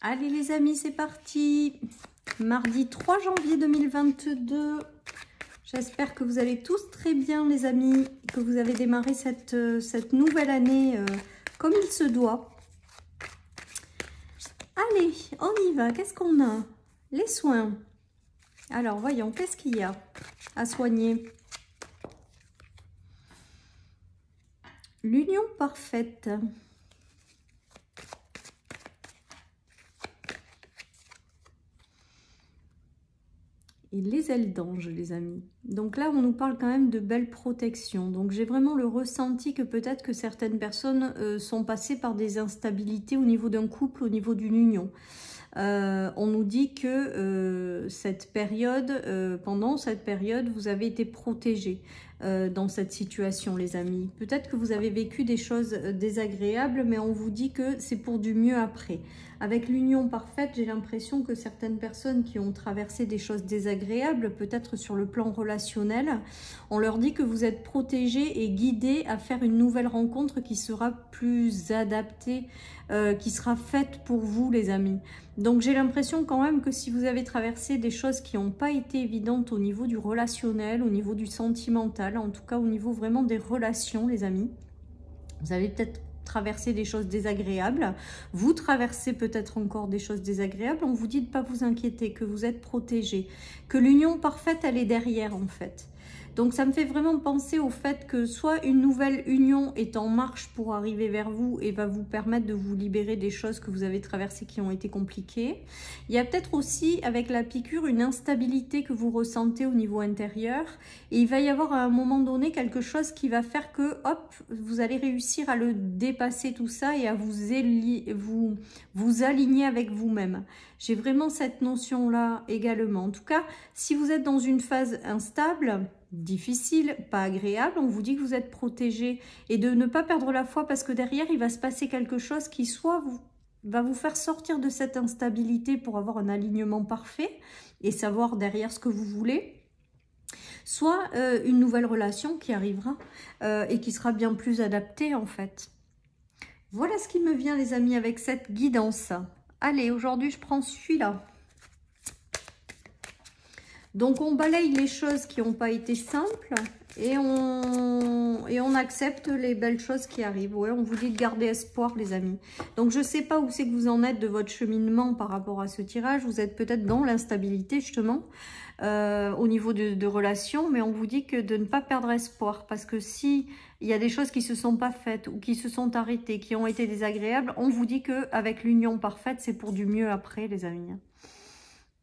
Allez les amis, c'est parti. Mardi 3 janvier 2022. J'espère que vous allez tous très bien les amis, que vous avez démarré cette nouvelle année comme il se doit. Allez, on y va. Qu'est-ce qu'on a? Les soins. Alors, voyons, qu'est-ce qu'il y a à soigner? L'union parfaite. Et les ailes d'ange, les amis. Donc là, on nous parle quand même de belle protection. Donc j'ai vraiment le ressenti que peut-être que certaines personnes sont passées par des instabilités au niveau d'un couple, au niveau d'une union. On nous dit que pendant cette période, vous avez été protégés dans cette situation, les amis. Peut-être que vous avez vécu des choses désagréables, mais on vous dit que c'est pour du mieux après. Avec l'union parfaite, j'ai l'impression que certaines personnes qui ont traversé des choses désagréables, peut-être sur le plan relationnel, on leur dit que vous êtes protégés et guidés à faire une nouvelle rencontre qui sera plus adaptée, qui sera faite pour vous, les amis. Donc j'ai l'impression quand même que si vous avez traversé des choses qui n'ont pas été évidentes au niveau du relationnel, au niveau du sentimental, en tout cas au niveau vraiment des relations, les amis, vous avez peut-être traverser des choses désagréables, vous traversez peut-être encore des choses désagréables, on vous dit de ne pas vous inquiéter, que vous êtes protégés, que l'union parfaite elle est derrière en fait. Donc ça me fait vraiment penser au fait que soit une nouvelle union est en marche pour arriver vers vous et va vous permettre de vous libérer des choses que vous avez traversées qui ont été compliquées. Il y a peut-être aussi avec la piqûre une instabilité que vous ressentez au niveau intérieur et il va y avoir à un moment donné quelque chose qui va faire que hop, vous allez réussir à le dépasser tout ça et à vous aligner avec vous-même. J'ai vraiment cette notion-là également. En tout cas, si vous êtes dans une phase instable, difficile, pas agréable, on vous dit que vous êtes protégé et de ne pas perdre la foi parce que derrière, il va se passer quelque chose qui soit va vous faire sortir de cette instabilité pour avoir un alignement parfait et savoir derrière ce que vous voulez, soit une nouvelle relation qui arrivera et qui sera bien plus adaptée en fait. Voilà ce qui me vient les amis avec cette guidance. Allez, aujourd'hui je prends celui-là. Donc on balaye les choses qui n'ont pas été simples et on accepte les belles choses qui arrivent. Ouais, on vous dit de garder espoir les amis. Donc je ne sais pas où c'est que vous en êtes de votre cheminement par rapport à ce tirage. Vous êtes peut-être dans l'instabilité justement au niveau de relations, mais on vous dit que de ne pas perdre espoir parce que si il y a des choses qui ne se sont pas faites ou qui se sont arrêtées, qui ont été désagréables, on vous dit qu'avec l'union parfaite, c'est pour du mieux après les amis.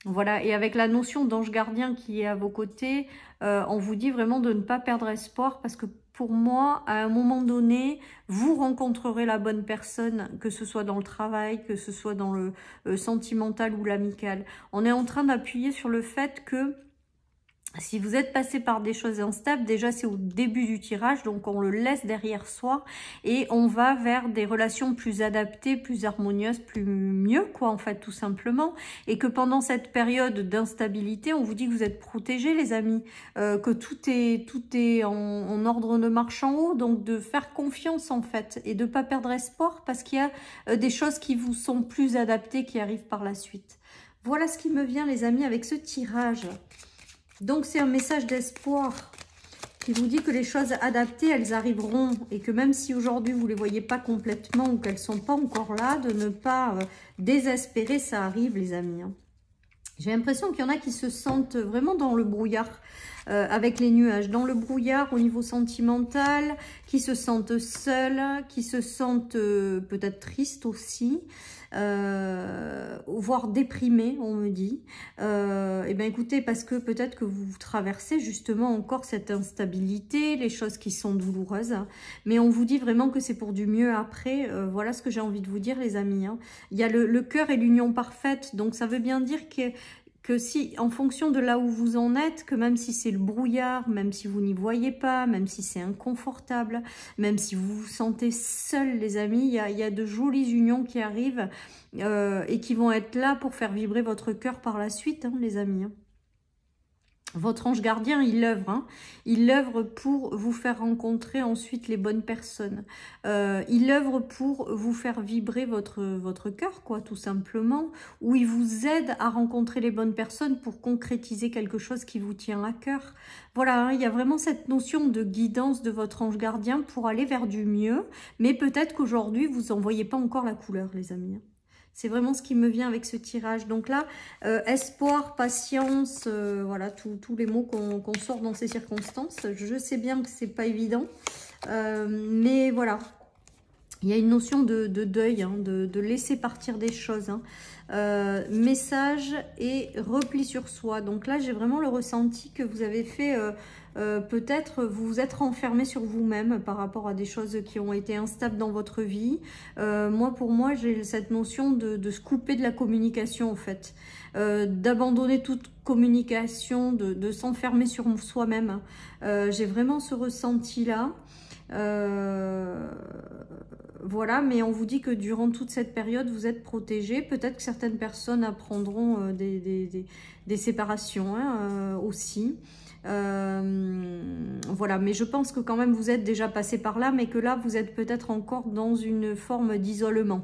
Voilà, et avec la notion d'ange gardien qui est à vos côtés, on vous dit vraiment de ne pas perdre espoir parce que pour moi, à un moment donné, vous rencontrerez la bonne personne, que ce soit dans le travail, que ce soit dans le sentimental ou l'amical. On est en train d'appuyer sur le fait que si vous êtes passé par des choses instables, déjà c'est au début du tirage, donc on le laisse derrière soi et on va vers des relations plus adaptées, plus harmonieuses, mieux quoi en fait tout simplement. Et que pendant cette période d'instabilité, on vous dit que vous êtes protégés les amis, que tout est en ordre de marche en haut, donc de faire confiance en fait et de ne pas perdre espoir parce qu'il y a des choses qui vous sont plus adaptées qui arrivent par la suite. Voilà ce qui me vient les amis avec ce tirage. Donc, c'est un message d'espoir qui vous dit que les choses adaptées, elles arriveront. Et que même si aujourd'hui, vous ne les voyez pas complètement ou qu'elles ne sont pas encore là, de ne pas désespérer, ça arrive les amis. J'ai l'impression qu'il y en a qui se sentent vraiment dans le brouillard avec les nuages. Dans le brouillard au niveau sentimental, qui se sentent seuls, qui se sentent peut-être tristes aussi. Voire déprimés, on me dit. Et bien écoutez, parce que peut-être que vous traversez justement encore cette instabilité, les choses qui sont douloureuses, mais on vous dit vraiment que c'est pour du mieux après. Voilà ce que j'ai envie de vous dire les amis. Il y a le cœur et l'union parfaite, donc ça veut bien dire que si, en fonction de là où vous en êtes, que même si c'est le brouillard, même si vous n'y voyez pas, même si c'est inconfortable, même si vous vous sentez seul, les amis, il y a de jolies unions qui arrivent et qui vont être là pour faire vibrer votre cœur par la suite, les amis. Votre ange gardien, il œuvre. Hein. Il œuvre pour vous faire rencontrer ensuite les bonnes personnes. Il œuvre pour vous faire vibrer votre cœur, quoi, tout simplement. Ou il vous aide à rencontrer les bonnes personnes pour concrétiser quelque chose qui vous tient à cœur. Voilà, hein, il y a vraiment cette notion de guidance de votre ange gardien pour aller vers du mieux. Mais peut-être qu'aujourd'hui, vous n'en voyez pas encore la couleur, les amis. C'est vraiment ce qui me vient avec ce tirage. Donc là, espoir, patience, voilà, tous les mots qu'on sort dans ces circonstances. Je sais bien que c'est pas évident, mais voilà. Il y a une notion de deuil, hein, de laisser partir des choses. Hein. Message et repli sur soi. Donc là, j'ai vraiment le ressenti que vous avez fait... peut-être vous vous êtes renfermé sur vous-même par rapport à des choses qui ont été instables dans votre vie. Pour moi, j'ai cette notion de se couper de la communication en fait. D'abandonner toute communication, de s'enfermer sur soi-même. J'ai vraiment ce ressenti-là. Voilà, mais on vous dit que durant toute cette période, vous êtes protégés. Peut-être que certaines personnes apprendront des séparations hein, aussi. Voilà, mais je pense que quand même vous êtes déjà passé par là, mais que là, vous êtes peut-être encore dans une forme d'isolement.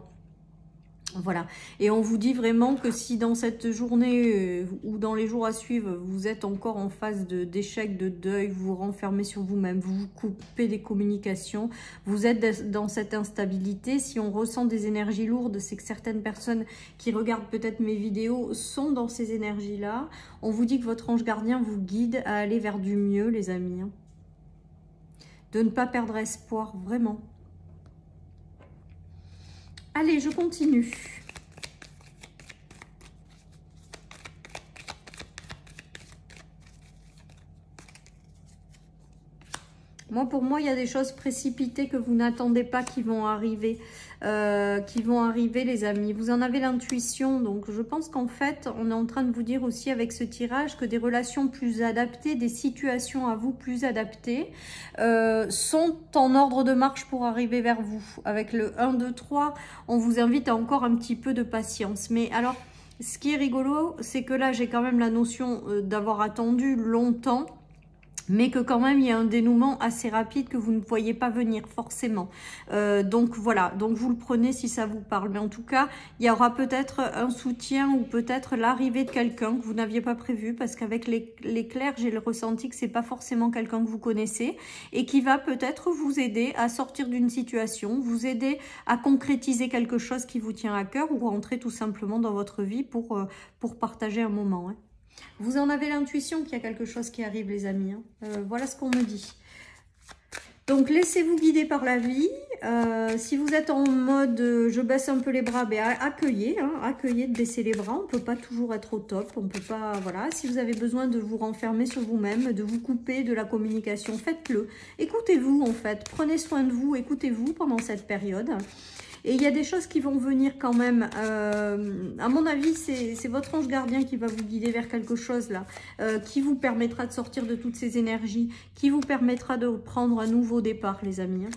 Voilà, et on vous dit vraiment que si dans cette journée ou dans les jours à suivre, vous êtes encore en phase d'échec, de deuil, vous vous renfermez sur vous-même, vous vous coupez des communications, vous êtes dans cette instabilité. Si on ressent des énergies lourdes, c'est que certaines personnes qui regardent peut-être mes vidéos sont dans ces énergies-là. On vous dit que votre ange gardien vous guide à aller vers du mieux, les amis. Hein. De ne pas perdre espoir, vraiment. Allez, je continue. Pour moi, il y a des choses précipitées que vous n'attendez pas qui vont arriver. Les amis. Vous en avez l'intuition. Donc, je pense qu'en fait, on est en train de vous dire aussi avec ce tirage que des relations plus adaptées, des situations à vous plus adaptées sont en ordre de marche pour arriver vers vous. Avec le 1, 2, 3, on vous invite à encore un petit peu de patience. Mais alors, ce qui est rigolo, c'est que là, j'ai quand même la notion d'avoir attendu longtemps. Mais que quand même il y a un dénouement assez rapide que vous ne voyez pas venir forcément. Donc voilà, donc vous le prenez si ça vous parle. Mais en tout cas, il y aura peut-être un soutien ou peut-être l'arrivée de quelqu'un que vous n'aviez pas prévu, parce qu'avec l'éclair, j'ai le ressenti que c'est pas forcément quelqu'un que vous connaissez et qui va peut-être vous aider à sortir d'une situation, vous aider à concrétiser quelque chose qui vous tient à cœur ou rentrer tout simplement dans votre vie pour partager un moment. Hein. Vous en avez l'intuition qu'il y a quelque chose qui arrive, les amis. Hein. Voilà ce qu'on me dit. Donc, laissez-vous guider par la vie. Si vous êtes en mode je baisse un peu les bras, ben, accueillez. Hein, accueillez de baisser les bras. On ne peut pas toujours être au top. On peut pas, voilà. Si vous avez besoin de vous renfermer sur vous-même, de vous couper de la communication, faites-le. Écoutez-vous, en fait. Prenez soin de vous. Écoutez-vous pendant cette période. Et il y a des choses qui vont venir quand même. À mon avis, c'est votre ange gardien qui va vous guider vers quelque chose là, qui vous permettra de sortir de toutes ces énergies, qui vous permettra de prendre un nouveau départ, les amis. Hein.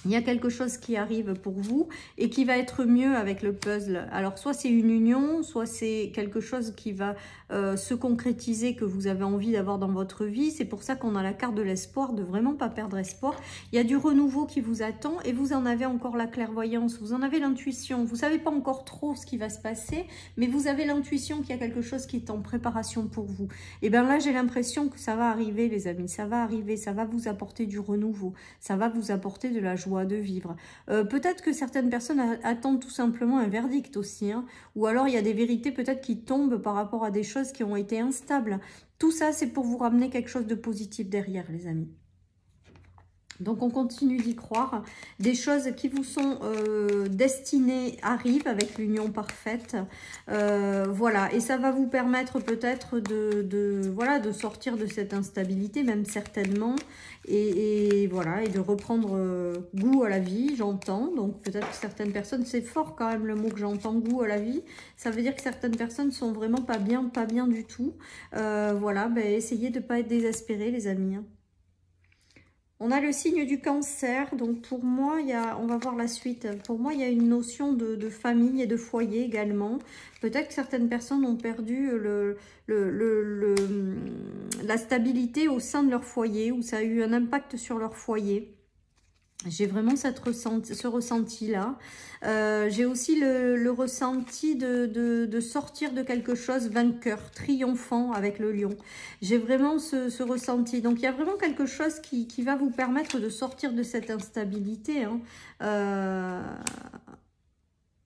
Il y a quelque chose qui arrive pour vous et qui va être mieux avec le puzzle. Alors, soit c'est une union, soit c'est quelque chose qui va se concrétiser que vous avez envie d'avoir dans votre vie. C'est pour ça qu'on a la carte de l'espoir, de vraiment pas perdre espoir. Il y a du renouveau qui vous attend et vous en avez encore la clairvoyance, vous en avez l'intuition. Vous savez pas encore trop ce qui va se passer, mais vous avez l'intuition qu'il y a quelque chose qui est en préparation pour vous. Et bien là, j'ai l'impression que ça va arriver, les amis. Ça va arriver, ça va vous apporter du renouveau. Ça va vous apporter de la joie de vivre. Peut-être que certaines personnes attendent tout simplement un verdict aussi, hein, ou alors il y a des vérités peut-être qui tombent par rapport à des choses qui ont été instables. Tout ça, c'est pour vous ramener quelque chose de positif derrière, les amis. Donc, on continue d'y croire. Des choses qui vous sont destinées arrivent avec l'union parfaite. Voilà. Et ça va vous permettre peut-être voilà, de sortir de cette instabilité, même certainement. Et voilà, et de reprendre goût à la vie, j'entends. Donc, peut-être que certaines personnes, c'est fort quand même le mot que j'entends, goût à la vie. Ça veut dire que certaines personnes sont vraiment pas bien du tout. Voilà, ben, essayez de ne pas être désespérés, les amis. Hein. On a le signe du Cancer, donc pour moi, on va voir la suite. Pour moi, il y a une notion de famille et de foyer également. Peut-être que certaines personnes ont perdu la stabilité au sein de leur foyer, ou ça a eu un impact sur leur foyer. J'ai vraiment ce ressenti-là. J'ai aussi le ressenti de sortir de quelque chose vainqueur, triomphant avec le lion. J'ai vraiment ce ressenti. Donc, il y a vraiment quelque chose qui va vous permettre de sortir de cette instabilité. Hein.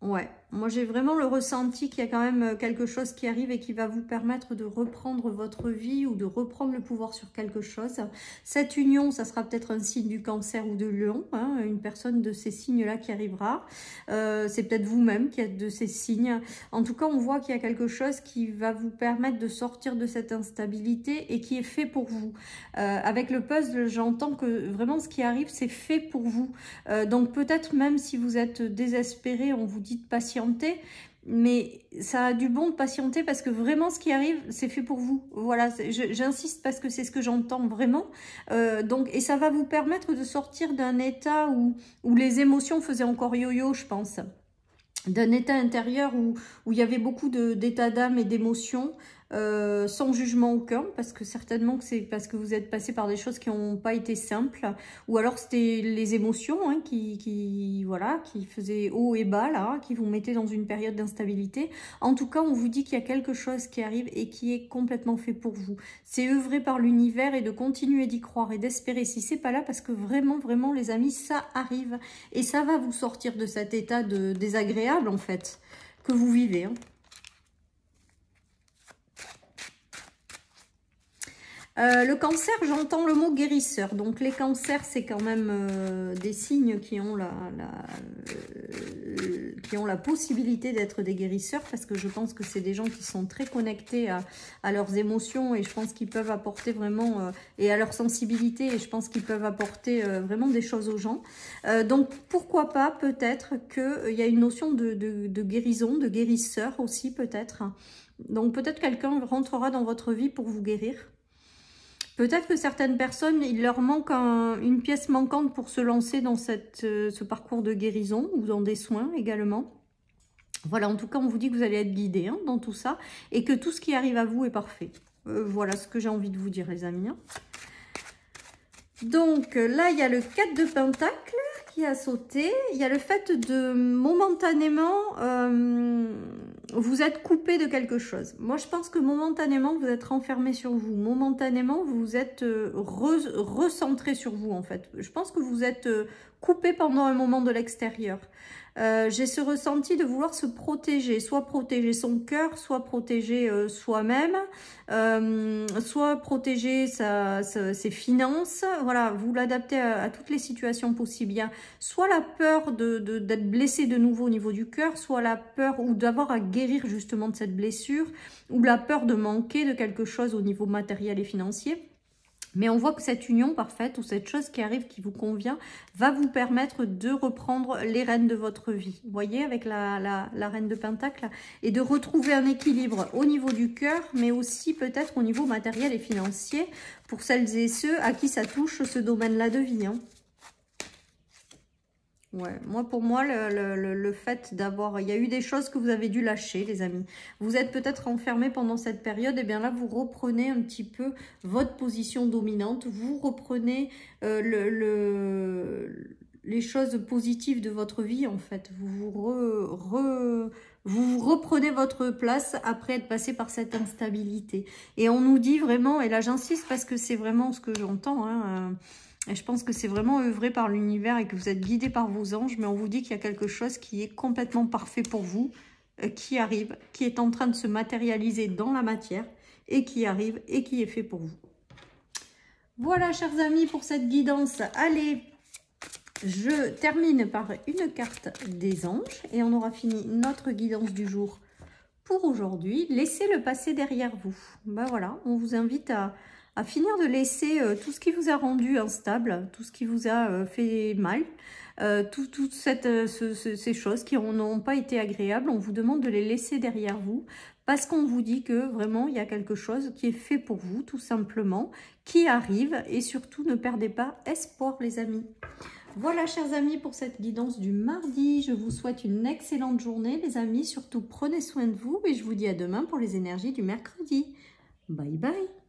Ouais, moi j'ai vraiment le ressenti qu'il y a quand même quelque chose qui arrive et qui va vous permettre de reprendre votre vie ou de reprendre le pouvoir sur quelque chose. Cette union, ça sera peut-être un signe du Cancer ou de Lion, hein, une personne de ces signes-là qui arrivera. C'est peut-être vous-même qui êtes de ces signes. En tout cas, on voit qu'il y a quelque chose qui va vous permettre de sortir de cette instabilité et qui est fait pour vous. Avec le puzzle, j'entends que vraiment ce qui arrive, c'est fait pour vous. Donc peut-être même si vous êtes désespéré, on vous dit de patienter, mais ça a du bon de patienter parce que vraiment ce qui arrive, c'est fait pour vous. Voilà, j'insiste parce que c'est ce que j'entends vraiment. Et ça va vous permettre de sortir d'un état où les émotions faisaient encore yo-yo, je pense. D'un état intérieur où il y avait beaucoup d'états d'âme et d'émotions, sans jugement aucun, parce que certainement que c'est parce que vous êtes passé par des choses qui n'ont pas été simples, ou alors c'était les émotions hein, qui faisaient haut et bas, là, qui vous mettaient dans une période d'instabilité. En tout cas, on vous dit qu'il y a quelque chose qui arrive et qui est complètement fait pour vous. C'est œuvré par l'univers et de continuer d'y croire et d'espérer si c'est pas là, parce que vraiment, vraiment, les amis, ça arrive. Et ça va vous sortir de cet état désagréable, en fait, que vous vivez, hein. Le Cancer, j'entends le mot guérisseur. Donc les cancers, c'est quand même des signes qui ont la possibilité d'être des guérisseurs, parce que je pense que c'est des gens qui sont très connectés à leurs émotions, et je pense qu'ils peuvent apporter vraiment, et à leur sensibilité, et je pense qu'ils peuvent apporter vraiment des choses aux gens. Donc pourquoi pas, peut-être qu'il y a une notion de guérison, de guérisseur aussi peut-être. Donc peut-être quelqu'un rentrera dans votre vie pour vous guérir. Peut-être que certaines personnes, il leur manque une pièce manquante pour se lancer dans ce parcours de guérison ou dans des soins également. Voilà, en tout cas, on vous dit que vous allez être guidé hein, dans tout ça et que tout ce qui arrive à vous est parfait. Voilà ce que j'ai envie de vous dire, les amis. Hein. Donc là, il y a le 4 de Pentacle qui a sauté. Il y a le fait de momentanément, vous êtes coupé de quelque chose. Moi, je pense que momentanément, vous êtes renfermé sur vous. Momentanément, vous êtes recentré sur vous, en fait. Je pense que vous êtes coupé pendant un moment de l'extérieur. J'ai ce ressenti de vouloir se protéger, soit protéger son cœur, soit protéger soi-même, soit protéger ses finances. Voilà, vous l'adaptez à toutes les situations possibles. Il y a soit la peur d'être blessé de nouveau au niveau du cœur, soit la peur ou d'avoir à guérir justement de cette blessure, ou la peur de manquer de quelque chose au niveau matériel et financier. Mais on voit que cette union parfaite ou cette chose qui arrive, qui vous convient, va vous permettre de reprendre les rênes de votre vie. Vous voyez, avec la reine de Pentacle, et de retrouver un équilibre au niveau du cœur, mais aussi peut-être au niveau matériel et financier, pour celles et ceux à qui ça touche ce domaine-là de vie. Hein. Ouais, pour moi, le fait d'avoir... Il y a eu des choses que vous avez dû lâcher, les amis. Vous êtes peut-être enfermés pendant cette période. Et bien là, vous reprenez un petit peu votre position dominante. Vous reprenez les choses positives de votre vie, en fait. Vous reprenez votre place après être passé par cette instabilité. Et on nous dit vraiment, et là j'insiste parce que c'est vraiment ce que j'entends, hein, et je pense que c'est vraiment œuvré par l'univers et que vous êtes guidé par vos anges, mais on vous dit qu'il y a quelque chose qui est complètement parfait pour vous, qui arrive, qui est en train de se matérialiser dans la matière, et qui arrive et qui est fait pour vous. Voilà, chers amis, pour cette guidance. Allez, je termine par une carte des anges, et on aura fini notre guidance du jour pour aujourd'hui. Laissez le passé derrière vous. Ben voilà, on vous invite à finir de laisser tout ce qui vous a rendu instable, tout ce qui vous a fait mal, toutes ces choses qui n'ont pas été agréables, on vous demande de les laisser derrière vous parce qu'on vous dit que vraiment, il y a quelque chose qui est fait pour vous, tout simplement, qui arrive. Et surtout, ne perdez pas espoir, les amis. Voilà, chers amis, pour cette guidance du mardi. Je vous souhaite une excellente journée, les amis. Surtout, prenez soin de vous et je vous dis à demain pour les énergies du mercredi. Bye bye.